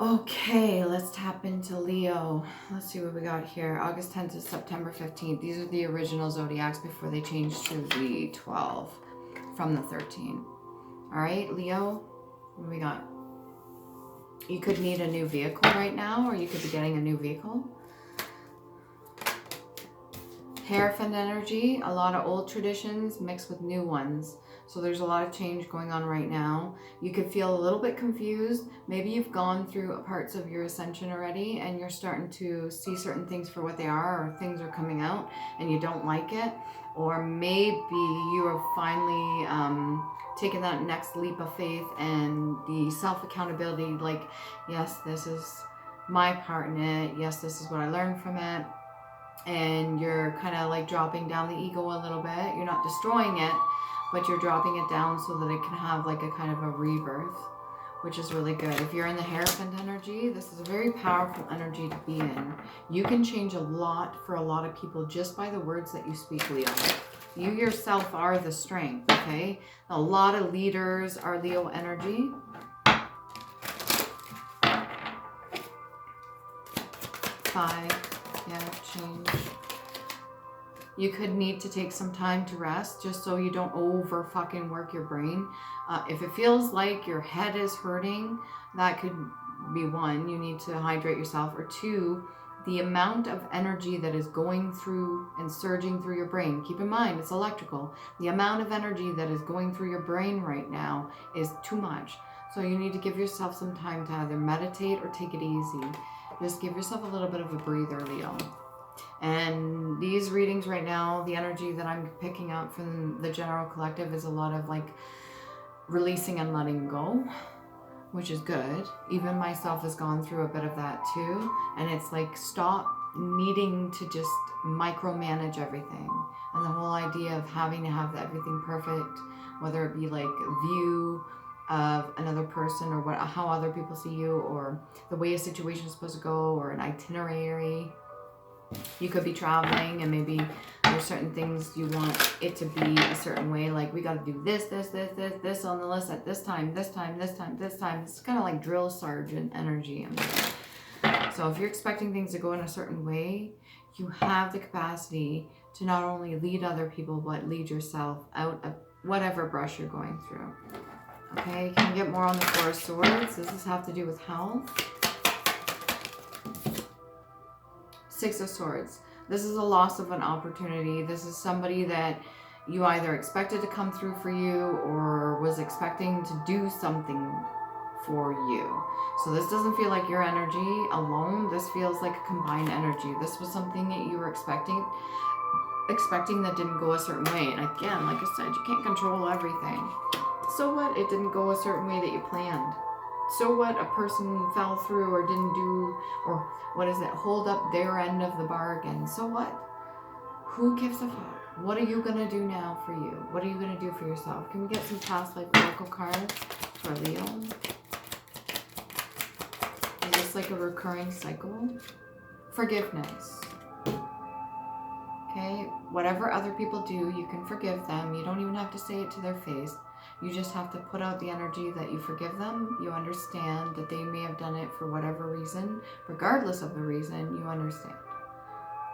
Okay, let's tap into Leo. Let's see what we got here. August 10th to September 15th. These are the original zodiacs before they changed to the 12 from the 13. All right, Leo, what do we got? You could need a new vehicle right now, or you could be getting a new vehicle. Hierophant energy, a lot of old traditions mixed with new ones. So there's a lot of change going on right now. You could feel a little bit confused. Maybe you've gone through parts of your ascension already and you're starting to see certain things for what they are, or things are coming out and you don't like it. Or maybe you are finally taking that next leap of faith and the self-accountability, like, yes, this is my part in it. Yes, this is what I learned from it. And you're kind of like dropping down the ego a little bit. You're not destroying it, but you're dropping it down so that it can have like a kind of a rebirth, which is really good. If you're in the Hierophant energy, this is a very powerful energy to be in. You can change a lot for a lot of people just by the words that you speak, Leo. You yourself are the strength, okay? A lot of leaders are Leo energy. Five. Yeah, change. You could need to take some time to rest just so you don't over fucking work your brain. If it feels like your head is hurting, that could be one. You need to hydrate yourself. Or two, the amount of energy that is going through and surging through your brain. Keep in mind, it's electrical. The amount of energy that is going through your brain right now is too much. So you need to give yourself some time to either meditate or take it easy. Just give yourself a little bit of a breather, Leo. And these readings right now, the energy that I'm picking up from the general collective is a lot of like releasing and letting go, which is good. Even myself has gone through a bit of that too. And it's like, stop needing to just micromanage everything. And the whole idea of having to have everything perfect, whether it be like a view of another person, or how other people see you, or the way a situation is supposed to go, or an itinerary. You could be traveling and maybe there's certain things you want it to be a certain way. Like, we got to do this on the list at this time. It's kind of like drill sergeant energy. So if you're expecting things to go in a certain way, you have the capacity to not only lead other people, but lead yourself out of whatever brush you're going through. Okay, you can get more on the Four of Swords. Does this have to do with health? Six of Swords. This is a loss of an opportunity. This is somebody that you either expected to come through for you or was expecting to do something for you. So this doesn't feel like your energy alone. This feels like a combined energy. This was something that you were expecting that didn't go a certain way. And again, like I said, you can't control everything. So what? It didn't go a certain way that you planned. So what? A person fell through or didn't do, or hold up their end of the bargain. So what? Who gives a fuck? What are you going to do now for you? What are you going to do for yourself? Can we get some past life oracle cards for Leo? Is this like a recurring cycle? Forgiveness. Okay? Whatever other people do, you can forgive them. You don't even have to say it to their face. You just have to put out the energy that you forgive them. You understand that they may have done it for whatever reason. Regardless of the reason, you understand.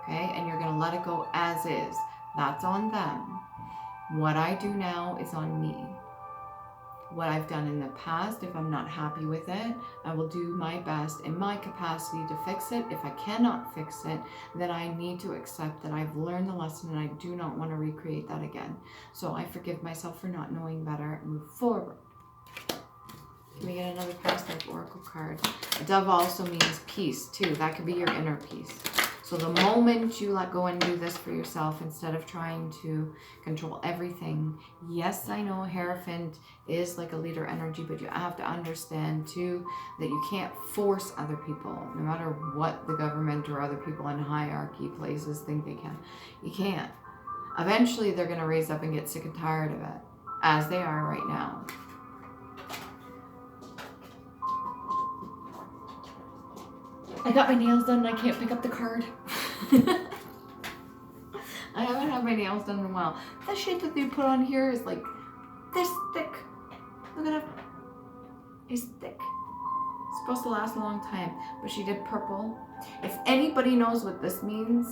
Okay? And you're going to let it go as is. That's on them. What I do now is on me. What I've done in the past, if I'm not happy with it, I will do my best in my capacity to fix it. If I cannot fix it, then I need to accept that I've learned the lesson and I do not want to recreate that again. So I forgive myself for not knowing better and move forward. Can we get another past life oracle card? A dove also means peace too. That could be your inner peace. So the moment you let go and do this for yourself, instead of trying to control everything, yes, I know Hierophant is like a leader energy, but you have to understand too that you can't force other people, no matter what the government or other people in hierarchy places think they can. You can't. Eventually they're going to raise up and get sick and tired of it, as they are right now. I got my nails done and I can't pick up the card. I haven't had my nails done in a while. The shit that they put on here is like this thick. Look at it. It's thick. It's supposed to last a long time, but she did purple. If anybody knows what this means,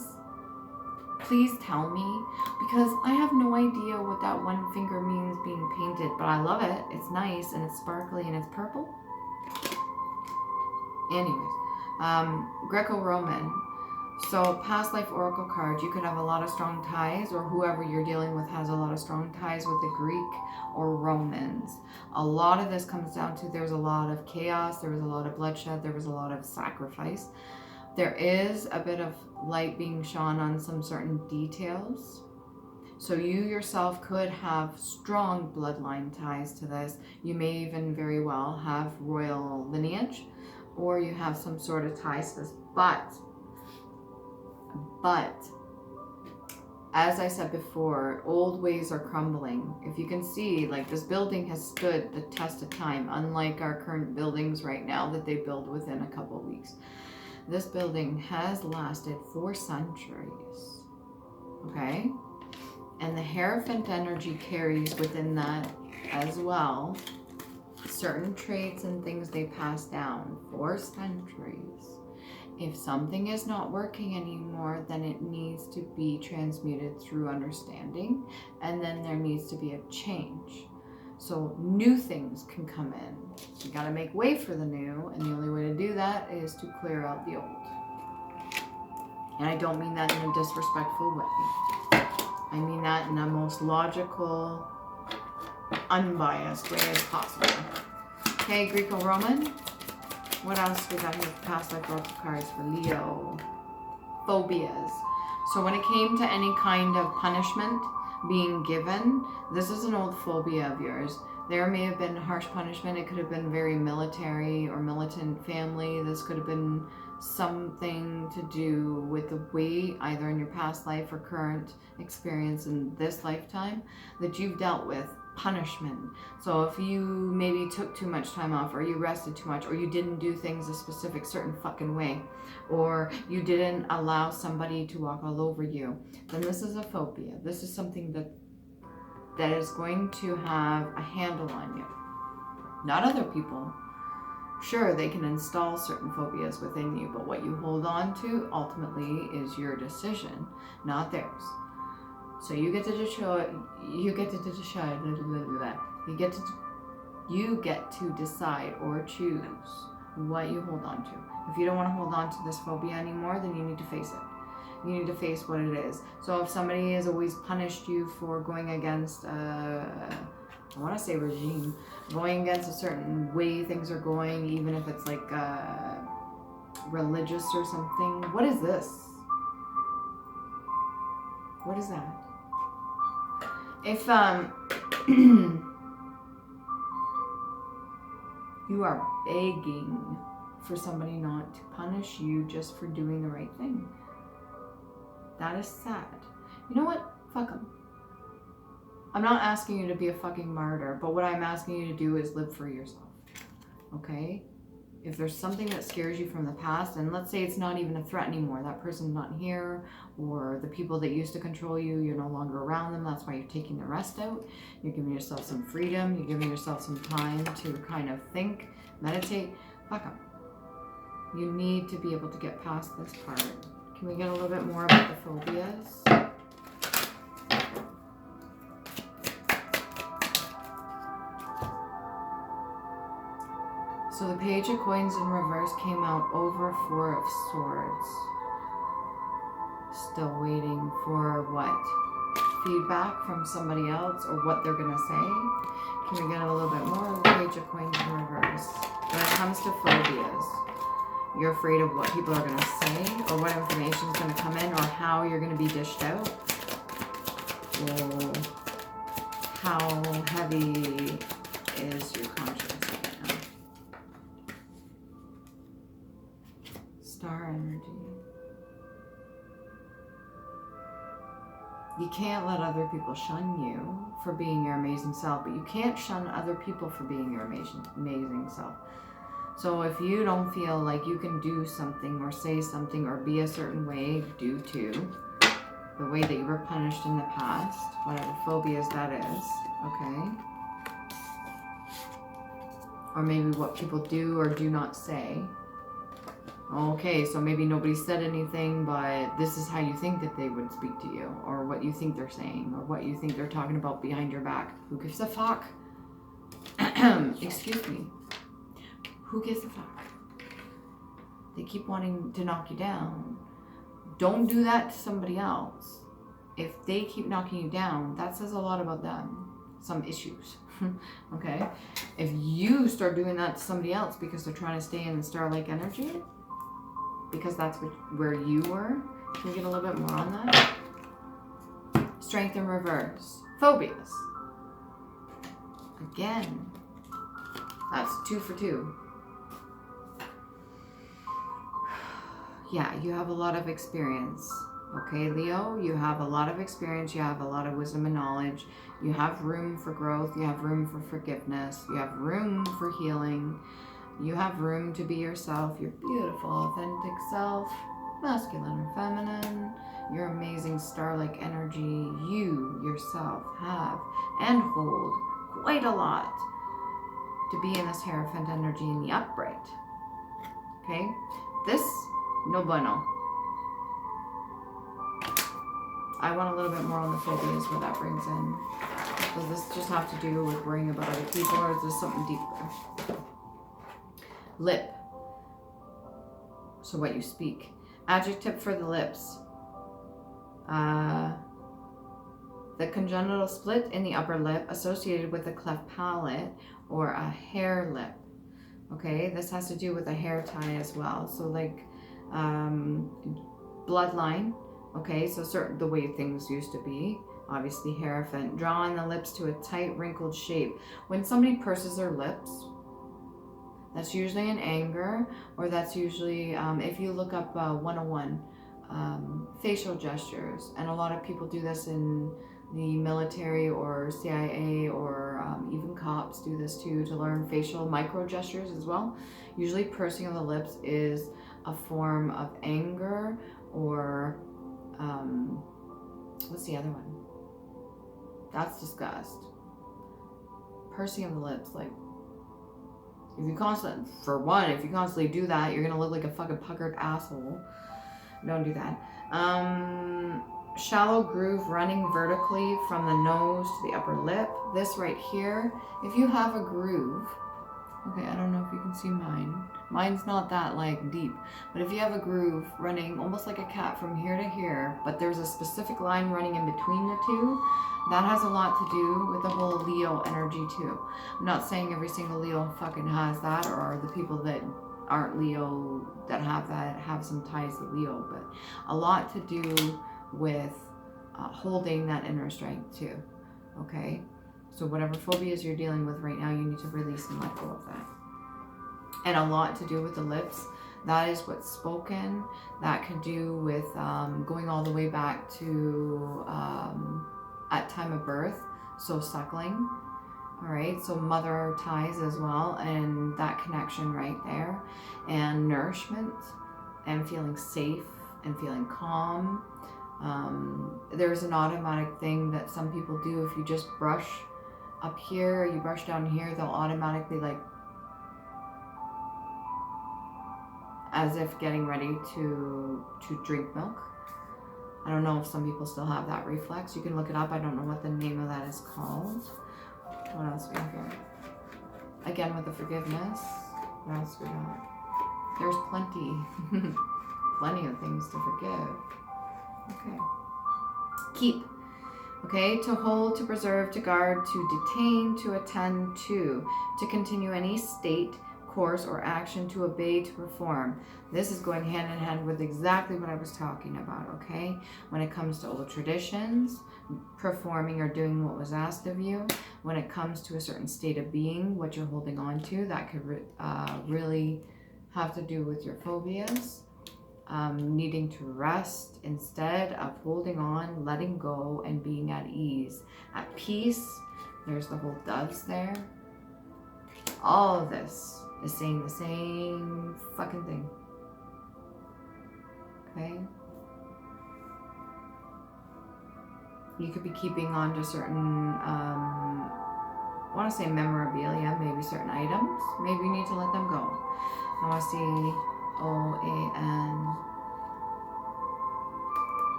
please tell me, because I have no idea what that one finger means being painted, but I love it. It's nice and it's sparkly and it's purple. Anyways, greco-roman. So past life oracle card, you could have a lot of strong ties, or whoever you're dealing with has a lot of strong ties with the Greek or Romans. A lot of this comes down to there's a lot of chaos, there was a lot of bloodshed, there was a lot of sacrifice. There is a bit of light being shone on some certain details. So you yourself could have strong bloodline ties to this. You may even very well have royal lineage, or you have some sort of ties to this. But, as I said before, old ways are crumbling. If you can see, like, this building has stood the test of time, unlike our current buildings right now that they build within a couple of weeks. This building has lasted for centuries, okay? And the Hierophant energy carries within that as well certain traits and things they pass down for centuries. If something is not working anymore, then it needs to be transmuted through understanding, and then there needs to be a change. So new things can come in. You gotta make way for the new, and the only way to do that is to clear out the old. And I don't mean that in a disrespectful way. I mean that in the most logical, unbiased way as possible. Okay, Greco-Roman. What else we got here? Past life oracle cards for Leo. Phobias. So when it came to any kind of punishment being given, this is an old phobia of yours. There may have been harsh punishment. It could have been very military or militant family. This could have been something to do with the way, either in your past life or current experience in this lifetime, that you've dealt with punishment. So if you maybe took too much time off, or you rested too much, or you didn't do things a specific certain fucking way, or you didn't allow somebody to walk all over you, then this is a phobia. This is something that is going to have a handle on you, not other people. Sure, they can install certain phobias within you, but what you hold on to ultimately is your decision, not theirs. So you get to decide, you get to decide or choose what you hold on to. If you don't want to hold on to this phobia anymore, then you need to face it. You need to face what it is. So if somebody has always punished you for going against, I want to say regime, going against a certain way things are going, even if it's like religious or something. What is this? What is that? If you are begging for somebody not to punish you just for doing the right thing, that is sad. You know what? Fuck them. I'm not asking you to be a fucking martyr, but what I'm asking you to do is live for yourself. Okay? If there's something that scares you from the past, and let's say it's not even a threat anymore, that person's not here, or the people that used to control you, you're no longer around them, that's why you're taking the rest out. You're giving yourself some freedom, you're giving yourself some time to kind of think, meditate. Fuck them. You need to be able to get past this part. Can we get a little bit more about the phobias? So the Page of Coins in reverse came out over Four of Swords. Still waiting for what? Feedback from somebody else, or what they're gonna say? Can we get a little bit more of the Page of Coins in reverse? When it comes to phobias, you're afraid of what people are gonna say, or what information is gonna come in, or how you're gonna be dished out, or how heavy is your conscience right now? Star energy. You can't let other people shun you for being your amazing self, but you can't shun other people for being your amazing self. So if you don't feel like you can do something or say something or be a certain way due to the way that you were punished in the past, whatever phobias that is, okay? or maybe what people do or do not say. Okay, so maybe nobody said anything, but this is how you think that they would speak to you, or what you think they're saying, or what you think they're talking about behind your back. Who gives a fuck? Excuse me. Who gives a fuck? They keep wanting to knock you down. Don't do that to somebody else. If they keep knocking you down, that says a lot about them. Some issues. Okay? If you start doing that to somebody else because they're trying to stay in the star-like energy, because that's where you were, can we get a little bit more on that? Strength in reverse. Phobias. Again, that's 2 for 2. Yeah, you have a lot of experience. Okay, Leo, you have a lot of experience. You have a lot of wisdom and knowledge. You have room for growth. You have room for forgiveness. You have room for healing. You have room to be yourself, your beautiful, authentic self, masculine or feminine, your amazing star-like energy. You yourself have and hold quite a lot to be in this Hierophant energy in the upright. Okay? This, no bueno. I want a little bit more on the phobias, what that brings in. Does this just have to do with worrying about other people, or is this something deeper? Lip. So what you speak. Adjective for the lips. The congenital split in the upper lip associated with a cleft palate or a hair lip. Okay, this has to do with a hair tie as well. So like bloodline. Okay, so certain the way things used to be. Obviously Hierophant. Drawing the lips to a tight wrinkled shape. When somebody purses their lips, that's usually in anger, or that's usually, if you look up 101, facial gestures, and a lot of people do this in the military or CIA, or even cops do this too, to learn facial micro gestures as well. Usually pursing of the lips is a form of anger, or what's the other one? That's disgust. Pursing of the lips, like, if you constantly do that, you're gonna look like a fucking puckered asshole. Don't do that. Shallow groove running vertically from the nose to the upper lip. This right here, if you have a groove, okay, I don't know if you can see mine. Mine's not that like deep, but if you have a groove running almost like a cat from here to here, but there's a specific line running in between the two, that has a lot to do with the whole Leo energy too. I'm not saying every single Leo fucking has that, or the people that aren't Leo that have that have some ties to Leo, but a lot to do with holding that inner strength too. Okay, so whatever phobias you're dealing with right now, you need to release and let go of that. And a lot to do with the lips. That is what's spoken. That could do with going all the way back to at time of birth, so suckling. All right, so mother ties as well, and that connection right there, and nourishment, and feeling safe and feeling calm. There's an automatic thing that some people do. If you just brush up here, you brush down here, they'll automatically, like, as if getting ready to drink milk. I don't know if some people still have that reflex. You can look it up. I don't know what the name of that is called. What else we have here? Again, with the forgiveness. What else we got? There's plenty. Plenty of things to forgive. Okay. Keep. Okay, to hold, to preserve, to guard, to detain, to attend to continue any state, course, or action, to obey, to perform. This is going hand in hand with exactly what I was talking about, okay? When it comes to old traditions, performing or doing what was asked of you. When it comes to a certain state of being, what you're holding on to, that could really have to do with your phobias. Needing to rest instead of holding on, letting go, and being at ease. At peace, there's the whole doves there. All of this is saying the same fucking thing. Okay? You could be keeping on to certain want to say memorabilia, maybe certain items. Maybe you need to let them go. I want to see OAN.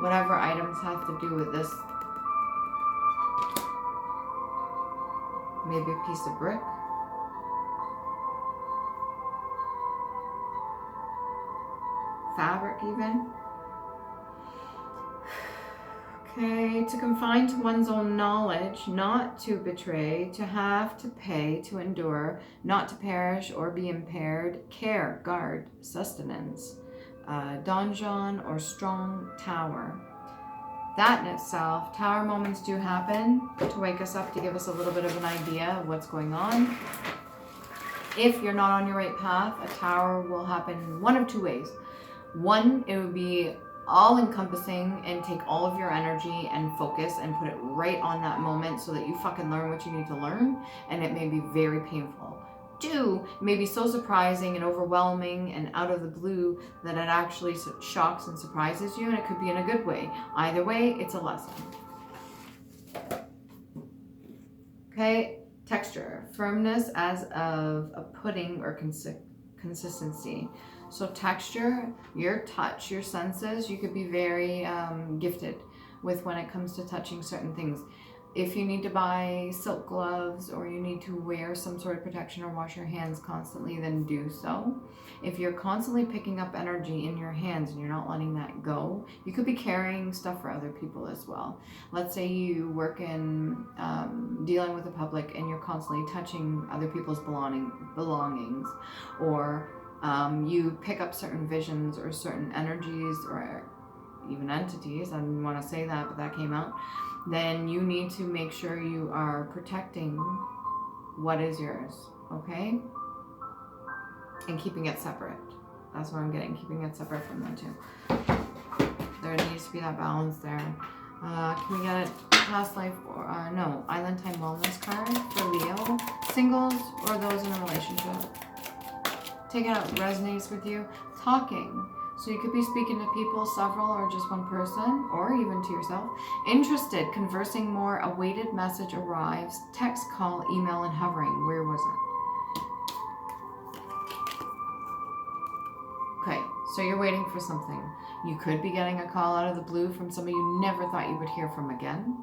Whatever items have to do with this. Maybe a piece of brick. Fabric even. Okay, to confine to one's own knowledge, not to betray, to have, to pay, to endure, not to perish or be impaired, care, guard, sustenance, donjon or strong tower. That in itself, tower moments do happen to wake us up, to give us a little bit of an idea of what's going on. If you're not on your right path, a tower will happen one of two ways. One, it would be all-encompassing and take all of your energy and focus and put it right on that moment so that you fucking learn what you need to learn, and it may be very painful. Two, it may be so surprising and overwhelming and out of the blue that it actually shocks and surprises you, and it could be in a good way. Either way, it's a lesson. Okay, texture. Firmness as of a pudding or consistency. So texture, your touch, your senses, you could be very gifted with when it comes to touching certain things. If you need to buy silk gloves or you need to wear some sort of protection or wash your hands constantly, then do so. If you're constantly picking up energy in your hands and you're not letting that go, you could be carrying stuff for other people as well. Let's say you work in dealing with the public and you're constantly touching other people's belongings, or you pick up certain visions or certain energies or even entities, I didn't want to say that, but that came out, then you need to make sure you are protecting what is yours, okay? And keeping it separate. That's what I'm getting, keeping it separate from them too. There needs to be that balance there. Can we get a past life or, no, Island Time Wellness card for Leo? Singles or those in a relationship? Take it out, resonates with you. Talking. So you could be speaking to people, several or just one person, or even to yourself. Interested, conversing more, awaited message arrives, text, call, email, and hovering. Where was it? Okay, so you're waiting for something. You could be getting a call out of the blue from somebody you never thought you would hear from again.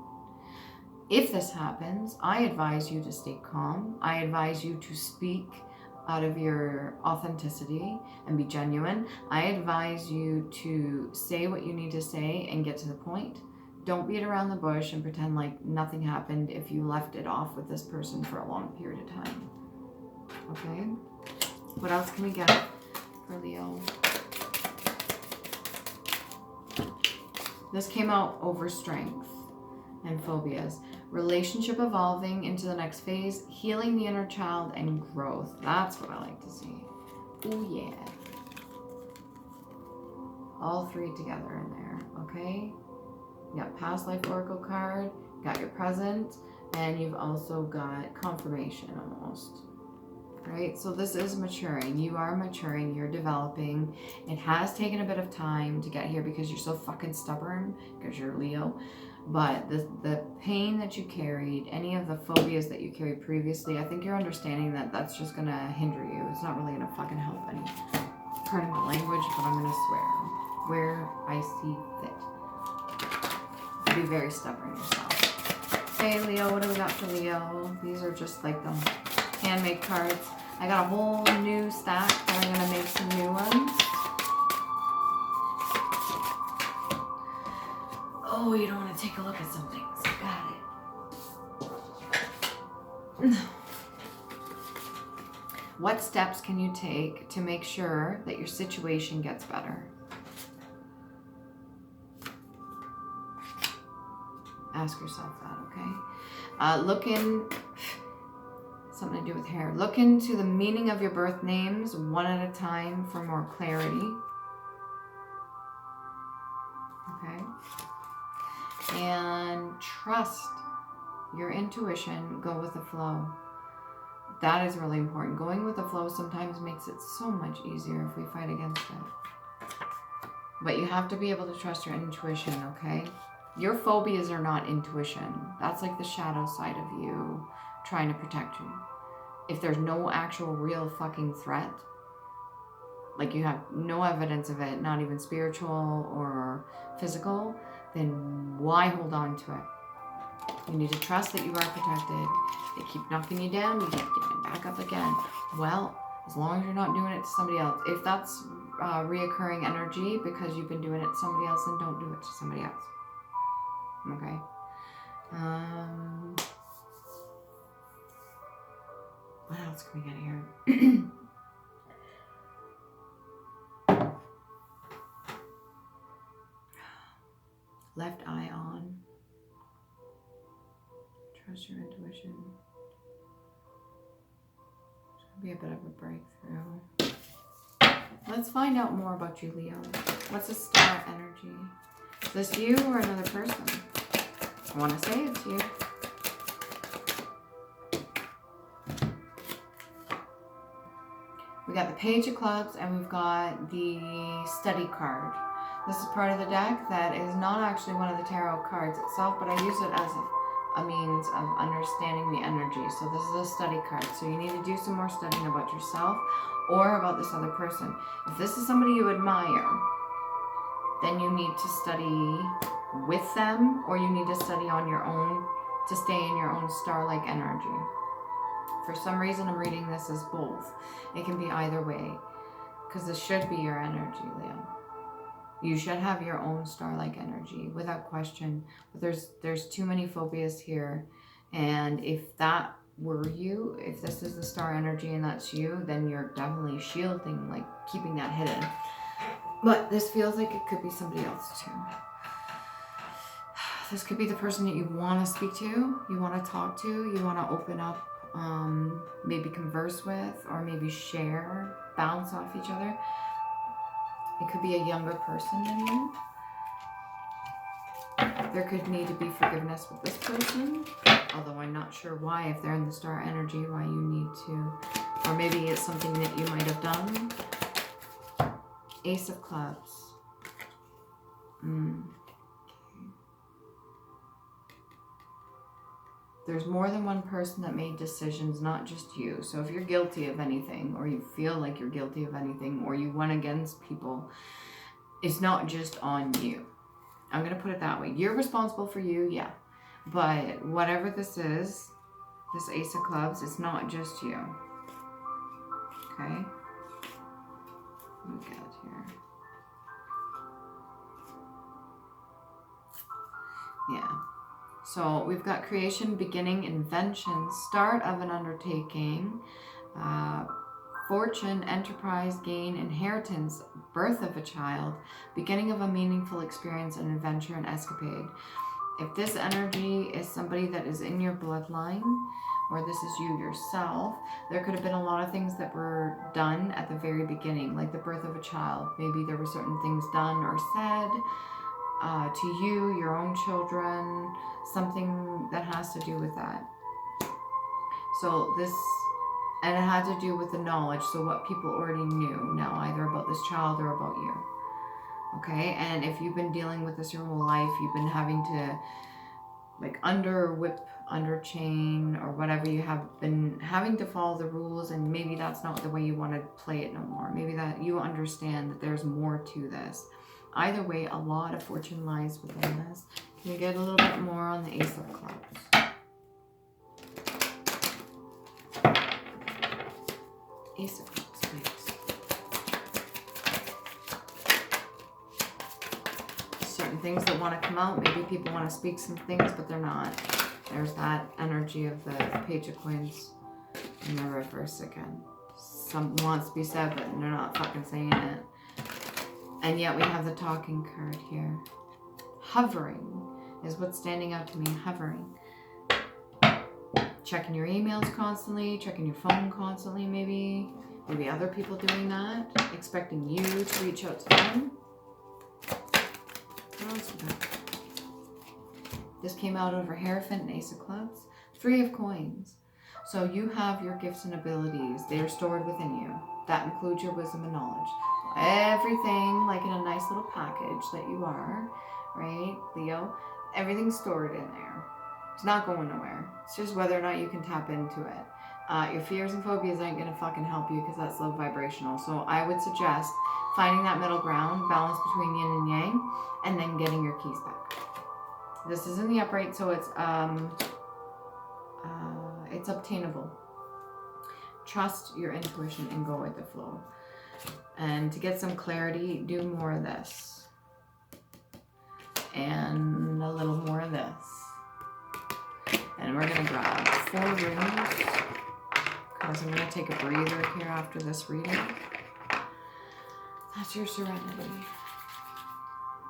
If this happens, I advise you to stay calm. I advise you to speak out of your authenticity and be genuine. I advise you to say what you need to say and get to the point. Don't beat around the bush and pretend like nothing happened if you left it off with this person for a long period of time. Okay? What else can we get for Leo? This came out over strength and phobias. Relationship evolving into the next phase, healing the inner child, and growth. That's what I like to see. Oh yeah. All three together in there, okay? You got past life oracle card, got your present, and you've also got confirmation almost. Right? So this is maturing. You are maturing, you're developing. It has taken a bit of time to get here because you're so fucking stubborn, because you're Leo. But the pain that you carried, any of the phobias that you carried previously, I think you're understanding that that's just going to hinder you. It's not really going to fucking help any. Pardon my language, but I'm going to swear. Where I see fit. Be very stubborn yourself. Hey Leo, what do we got for Leo? These are just like the handmade cards. I got a whole new stack and I'm going to make some new ones. Oh, you don't want to take a look at some things. Got it. What steps can you take to make sure that your situation gets better? Ask yourself that, okay? Something to do with hair. Look into the meaning of your birth names one at a time for more clarity. Okay? And trust your intuition. Go with the flow. That is really important. Going with the flow sometimes makes it so much easier if we fight against it. But you have to be able to trust your intuition, okay? Your phobias are not intuition. That's like the shadow side of you. trying to protect you. If there's no actual real fucking threat, like you have no evidence of it, not even spiritual or physical, then why hold on to it? You need to trust that you are protected. They keep knocking you down, you keep getting back up again. Well, as long as you're not doing it to somebody else. If that's reoccurring energy because you've been doing it to somebody else, then don't do it to somebody else. Okay? What else can we get here? Left eye on. Trust your intuition. Should be a bit of a breakthrough. Let's find out more about you, Leo. What's the star energy? Is this you or another person? I want to say it's you. We got the Page of Clubs and we've got the Study card. This is part of the deck that is not actually one of the tarot cards itself, but I use it as a means of understanding the energy. So this is a study card. So you need to do some more studying about yourself or about this other person. If this is somebody you admire, then you need to study with them, or you need to study on your own to stay in your own star-like energy. For some reason, I'm reading this as both. It can be either way, because this should be your energy, Leo. You should have your own star-like energy, without question. But there's too many phobias here, and if that were you, if this is the star energy and that's you, then you're definitely shielding, like keeping that hidden. But this feels like it could be somebody else too. This could be the person that you want to speak to, you want to talk to, you want to open up, maybe converse with, or maybe share, bounce off each other. It could be a younger person than you. There could need to be forgiveness with this person, although I'm not sure why, if they're in the star energy, why you need to, or maybe it's something that you might have done. Ace of Clubs. There's more than one person that made decisions, not just you. So if you're guilty of anything, or you feel like you're guilty of anything, or you went against people, it's not just on you. I'm going to put it that way. You're responsible for you, yeah. But whatever this is, this Ace of Clubs, it's not just you. Okay? Let me get it here. Yeah. So we've got creation, beginning, invention, start of an undertaking, fortune, enterprise, gain, inheritance, birth of a child, beginning of a meaningful experience, an adventure, an escapade. If this energy is somebody that is in your bloodline, or this is you yourself, there could have been a lot of things that were done at the very beginning, like the birth of a child. Maybe there were certain things done or said to you, your own children, something that has to do with that. So this, and it had to do with the knowledge, so what people already knew now, either about this child or about you. Okay, and if you've been dealing with this your whole life, you've been having to like under whip, under chain, or whatever, you have been having to follow the rules, and maybe that's not the way you want to play it no more. Maybe that you understand that there's more to this. Either way, a lot of fortune lies within this. Can you get a little bit more on the Ace of Clubs? Ace of Clubs, please. Certain things that want to come out. Maybe people want to speak some things, but they're not. There's that energy of the Page of Coins in the reverse again. Something wants to be said, but they're not fucking saying it. And yet we have the Talking card here. Hovering is what's standing out to me. Hovering. Checking your emails constantly, checking your phone constantly, maybe. Maybe other people doing that. Expecting you to reach out to them. What else we got? This came out over Hierophant and Ace of Clubs. 3 of Coins. So you have your gifts and abilities. They are stored within you. That includes your wisdom and knowledge. Everything, like in a nice little package that you are, right, Leo? Everything's stored in there. It's not going nowhere. It's just whether or not you can tap into it. Your fears and phobias ain't going to fucking help you because that's low vibrational. So I would suggest finding that middle ground, balance between yin and yang, and then getting your keys back. This is in the upright, so it's obtainable. Trust your intuition and go with the flow. And to get some clarity, do more of this. And a little more of this. And we're going to grab 4 rings, because I'm going to take a breather here after this reading. That's your serenity.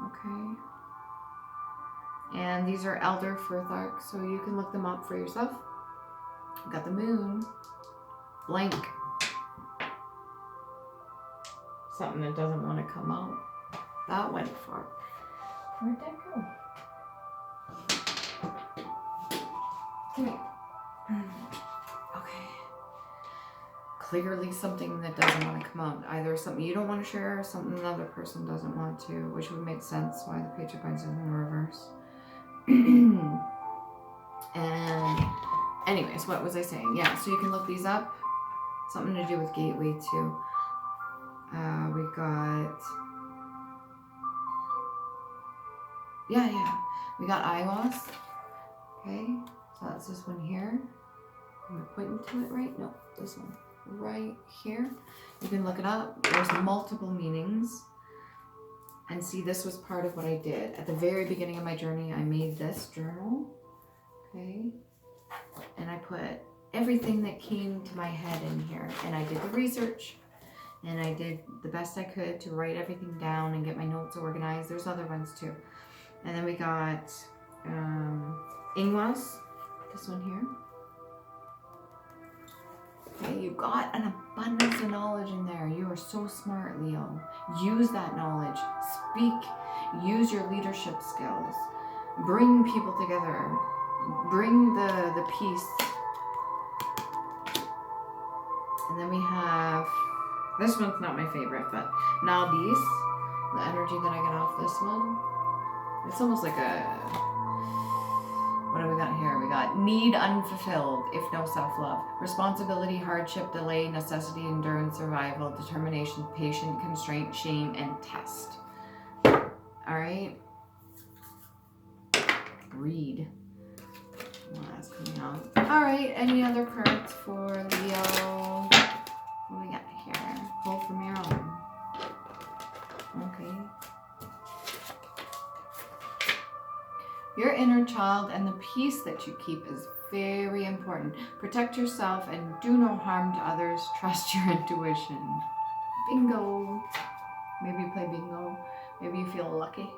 Okay. And these are Elder Firth Arcs, so you can look them up for yourself. We've got the moon. Blank. Something that doesn't want to come out. That went far. Where'd that go? Come here. Okay. Clearly something that doesn't want to come out. Either something you don't want to share or something another person doesn't want to, which would make sense why the Page of Wands is in reverse. And anyways, what was I saying? Yeah, so you can look these up. Something to do with gateway too. We got... We got Iwas. Okay, so that's this one here. Am I pointing to it right? No, this one. Right here. You can look it up. There's multiple meanings. And see, this was part of what I did. At the very beginning of my journey, I made this journal. Okay. And I put everything that came to my head in here. And I did the research. And I did the best I could to write everything down and get my notes organized. There's other ones too. And then we got Ingwas. This one here. Okay, you got an abundance of knowledge in there. You are so smart, Leo. Use that knowledge. Speak. Use your leadership skills. Bring people together. Bring the peace. And then we have, this one's not my favorite, but Naldis, the energy that I get off this one. It's almost like a, what do we got here? We got need unfulfilled, if no self-love. Responsibility, hardship, delay, necessity, endurance, survival, determination, patient, constraint, shame, and test. All right. Read. Well, that's coming out. All right. Any other cards for Leo? What do we got here? Pull from your own. Okay. Your inner child and the peace that you keep is very important. Protect yourself and do no harm to others. Trust your intuition. Bingo. Maybe you play bingo. Maybe you feel lucky.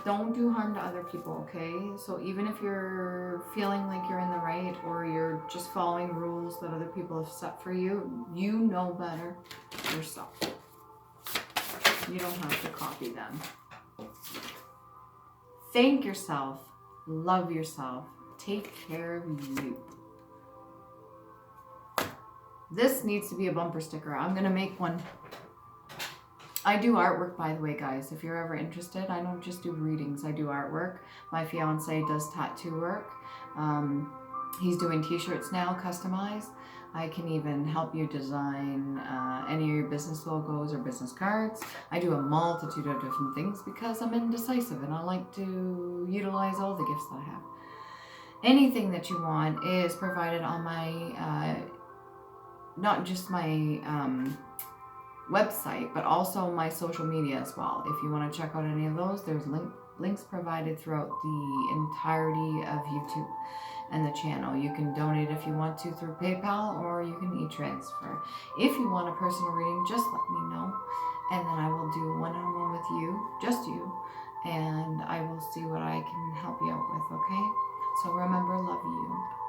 Don't do harm to other people, okay? So even if you're feeling like you're in the right or you're just following rules that other people have set for you, you know better yourself. You don't have to copy them. Thank yourself, love yourself, take care of you. This needs to be a bumper sticker. I'm gonna make one. I do artwork, by the way, guys. If you're ever interested, I don't just do readings, I do artwork. My fiance does tattoo work. He's doing t-shirts now, customized. I can even help you design any of your business logos or business cards. I do a multitude of different things because I'm indecisive and I like to utilize all the gifts that I have. Anything that you want is provided on my, not just my website, but also my social media as well. If you want to check out any of those, there's links provided throughout the entirety of YouTube and the channel. You can donate if you want to through PayPal, or you can e-transfer. If you want a personal reading, just let me know, and then I will do one-on-one with you, just you, and I will see what I can help you out with, okay? So remember, love you.